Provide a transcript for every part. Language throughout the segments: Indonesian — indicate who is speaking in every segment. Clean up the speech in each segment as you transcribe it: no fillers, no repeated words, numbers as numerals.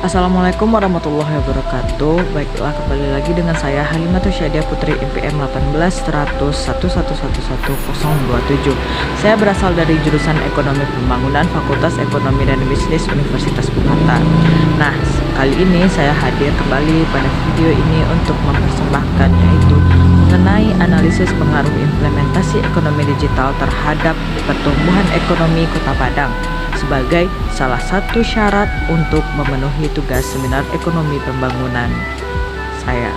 Speaker 1: Assalamualaikum warahmatullahi wabarakatuh. Baiklah, kembali lagi dengan saya Halimatus Syadia Putri IPM 18 10011111027. Saya berasal dari jurusan Ekonomi Pembangunan Fakultas Ekonomi dan Bisnis Universitas Unpad. Nah, kali ini saya hadir kembali pada video ini untuk mempersembahkan, yaitu mengenai analisis pengaruh implementasi ekonomi digital terhadap pertumbuhan ekonomi Kota Padang sebagai salah satu syarat untuk memenuhi tugas seminar ekonomi pembangunan saya.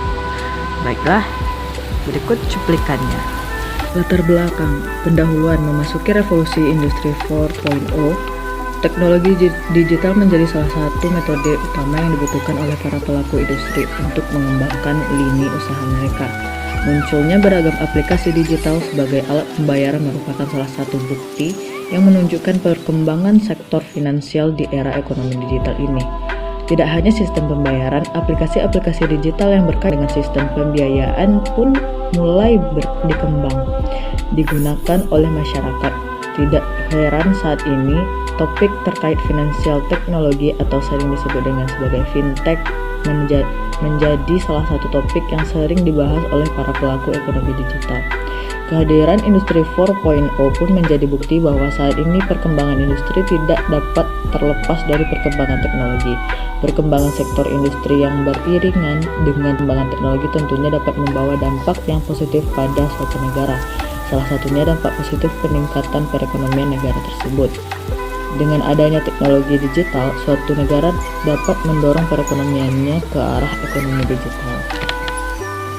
Speaker 1: Baiklah, berikut cuplikannya.
Speaker 2: Latar belakang pendahuluan memasuki revolusi industri 4.0, teknologi digital menjadi salah satu metode utama yang dibutuhkan oleh para pelaku industri untuk mengembangkan lini usaha mereka. Munculnya beragam aplikasi digital sebagai alat pembayaran merupakan salah satu bukti yang menunjukkan perkembangan sektor finansial di era ekonomi digital ini. Tidak hanya sistem pembayaran, aplikasi-aplikasi digital yang berkait dengan sistem pembiayaan pun mulai dikembang, digunakan oleh masyarakat. Tidak heran saat ini, topik terkait finansial teknologi atau sering disebut dengan sebagai fintech menjadi salah satu topik yang sering dibahas oleh para pelaku ekonomi digital. Kehadiran industri 4.0 pun menjadi bukti bahwa saat ini perkembangan industri tidak dapat terlepas dari perkembangan teknologi. Perkembangan sektor industri yang beriringan dengan perkembangan teknologi tentunya dapat membawa dampak yang positif pada suatu negara. Salah satunya dampak positif peningkatan perekonomian negara tersebut. Dengan adanya teknologi digital, suatu negara dapat mendorong perekonomiannya ke arah ekonomi digital.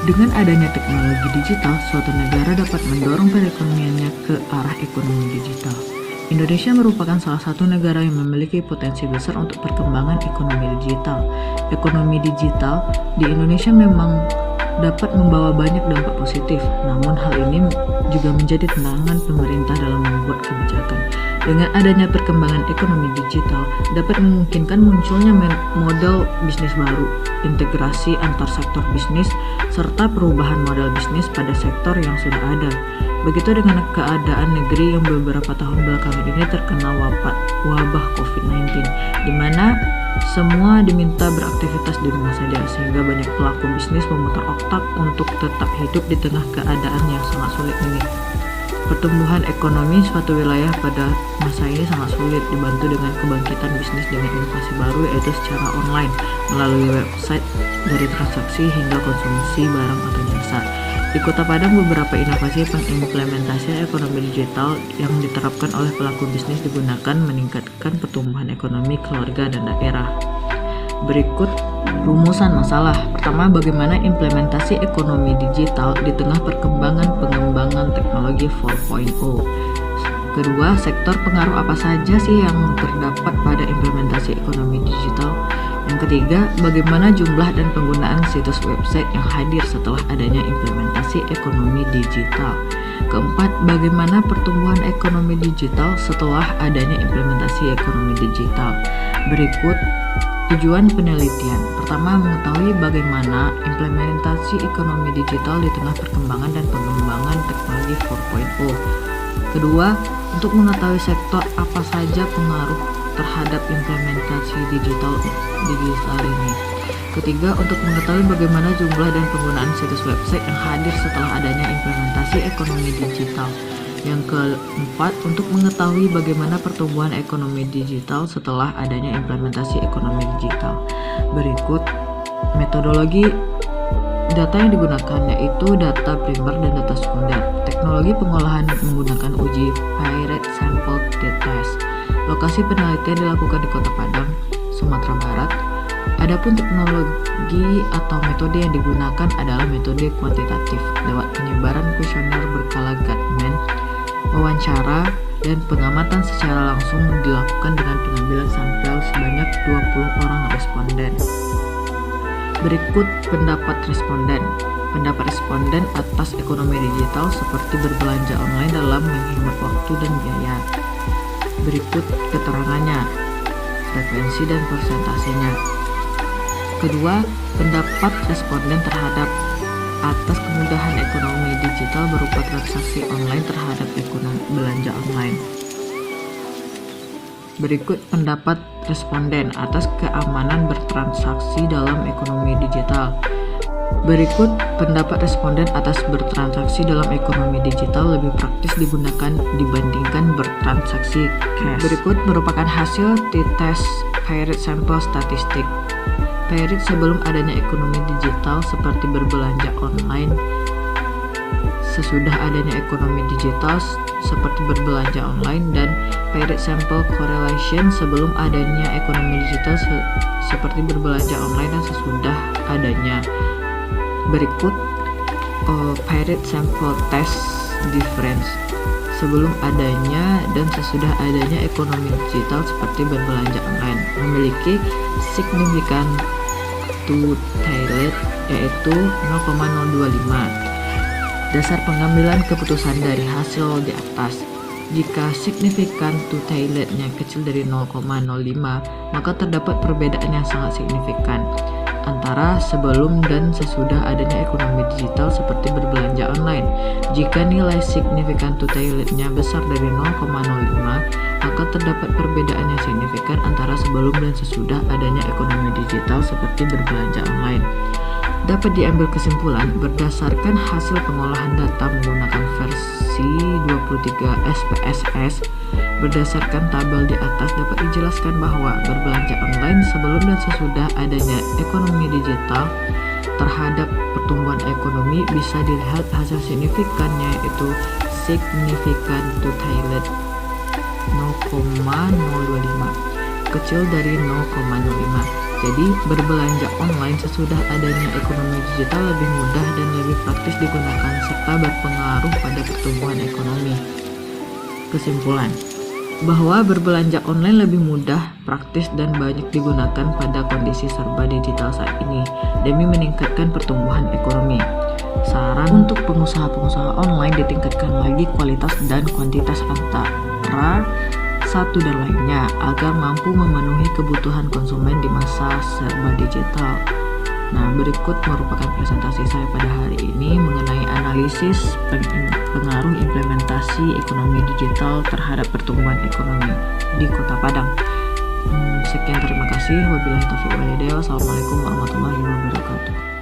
Speaker 1: Dengan adanya teknologi digital, suatu negara dapat mendorong perekonomiannya ke arah ekonomi digital. Indonesia merupakan salah satu negara yang memiliki potensi besar untuk perkembangan ekonomi digital. Ekonomi digital di Indonesia memang dapat membawa banyak dampak positif, namun hal ini juga menjadi tantangan pemerintah dalam membuat kebijakan. Dengan adanya perkembangan ekonomi digital, dapat memungkinkan munculnya model bisnis baru, integrasi antar sektor bisnis, serta perubahan model bisnis pada sektor yang sudah ada. Begitu dengan keadaan negeri yang beberapa tahun belakangan ini terkena wabah COVID-19, di mana semua diminta beraktivitas di rumah saja, sehingga banyak pelaku bisnis memutar otak untuk tetap hidup di tengah keadaan yang sangat sulit ini. Pertumbuhan ekonomi suatu wilayah pada masa ini sangat sulit, dibantu dengan kebangkitan bisnis dengan inovasi baru, yaitu secara online melalui website, dari transaksi hingga konsumsi barang atau jasa. Di Kota Padang, beberapa inovasi pengimplementasian ekonomi digital yang diterapkan oleh pelaku bisnis digunakan meningkatkan pertumbuhan ekonomi keluarga dan daerah. Berikut rumusan masalah. Pertama, bagaimana implementasi ekonomi digital di tengah pengembangan teknologi 4.0. Kedua, sektor pengaruh apa saja sih yang terdapat pada implementasi ekonomi digital? Yang ketiga, bagaimana jumlah dan penggunaan situs website yang hadir setelah adanya implementasi ekonomi digital? Keempat, bagaimana pertumbuhan ekonomi digital setelah adanya implementasi ekonomi digital? Berikut tujuan penelitian. Pertama, mengetahui bagaimana implementasi ekonomi digital di tengah perkembangan dan pengembangan teknologi 4.0. Kedua, untuk mengetahui sektor apa saja pengaruh terhadap implementasi digital ini. Ketiga, untuk mengetahui bagaimana jumlah dan penggunaan situs website yang hadir setelah adanya implementasi ekonomi digital. Yang keempat, untuk mengetahui bagaimana pertumbuhan ekonomi digital setelah adanya implementasi ekonomi digital. Berikut metodologi data yang digunakan, yaitu data primer dan data sekunder. Teknologi pengolahan menggunakan uji Pirate Sample Test. Lokasi penelitian dilakukan di Kota Padang, Sumatera Barat. Adapun teknologi atau metode yang digunakan adalah metode kuantitatif lewat penyebaran kuesioner berkala Gatman, wawancara, dan pengamatan secara langsung dilakukan dengan pengambilan sampel sebanyak 20 orang responden. Berikut pendapat responden. Pendapat responden atas ekonomi digital seperti berbelanja online dalam menghemat waktu dan biaya. Berikut keterangannya, frekuensi dan persentasenya. Kedua, pendapat responden terhadap atas kemudahan ekonomi digital berupa transaksi online terhadap ekonomi belanja online. Berikut pendapat responden atas keamanan bertransaksi dalam ekonomi digital. Berikut pendapat responden atas bertransaksi dalam ekonomi digital lebih praktis digunakan dibandingkan bertransaksi cash. Berikut merupakan hasil t-test Pairit sampel statistik. Pairit sebelum adanya ekonomi digital seperti berbelanja online, sesudah adanya ekonomi digital seperti berbelanja online, dan Pairit Sample Correlation sebelum adanya ekonomi digital seperti berbelanja online dan sesudah adanya. Berikut Pairit Sample Test Difference sebelum adanya dan sesudah adanya ekonomi digital seperti berbelanja online memiliki signifikan two-tailed yaitu 0,025. Dasar pengambilan keputusan dari hasil di atas. Jika signifikan two-tailednya kecil dari 0,05, maka terdapat perbedaan yang sangat signifikan antara sebelum dan sesudah adanya ekonomi digital seperti berbelanja online. Jika nilai signifikan two-tailednya besar dari 0,05, maka terdapat perbedaan yang signifikan antara sebelum dan sesudah adanya ekonomi digital seperti berbelanja online. Dapat diambil kesimpulan berdasarkan hasil pengolahan data menggunakan versi 23 SPSS. Berdasarkan tabel di atas dapat dijelaskan bahwa berbelanja online sebelum dan sesudah adanya ekonomi digital terhadap pertumbuhan ekonomi bisa dilihat hasil signifikannya, yaitu signifikan two-tailed 0,025 kecil dari 0,05. Jadi berbelanja online sesudah adanya ekonomi digital lebih mudah dan lebih praktis digunakan serta berpengaruh pada pertumbuhan ekonomi. Kesimpulan bahwa berbelanja online lebih mudah, praktis, dan banyak digunakan pada kondisi serba digital saat ini demi meningkatkan pertumbuhan ekonomi. Saran untuk pengusaha-pengusaha online ditingkatkan lagi kualitas dan kuantitas antara satu dan lainnya agar mampu memenuhi kebutuhan konsumen di masa serba digital. Nah, berikut merupakan presentasi saya pada hari ini mengenai analisis pengaruh implementasi ekonomi digital terhadap pertumbuhan ekonomi di Kota Padang. Sekian, terima kasih. Wabillahi taufiq wal hidayah. Wassalamualaikum warahmatullahi wabarakatuh.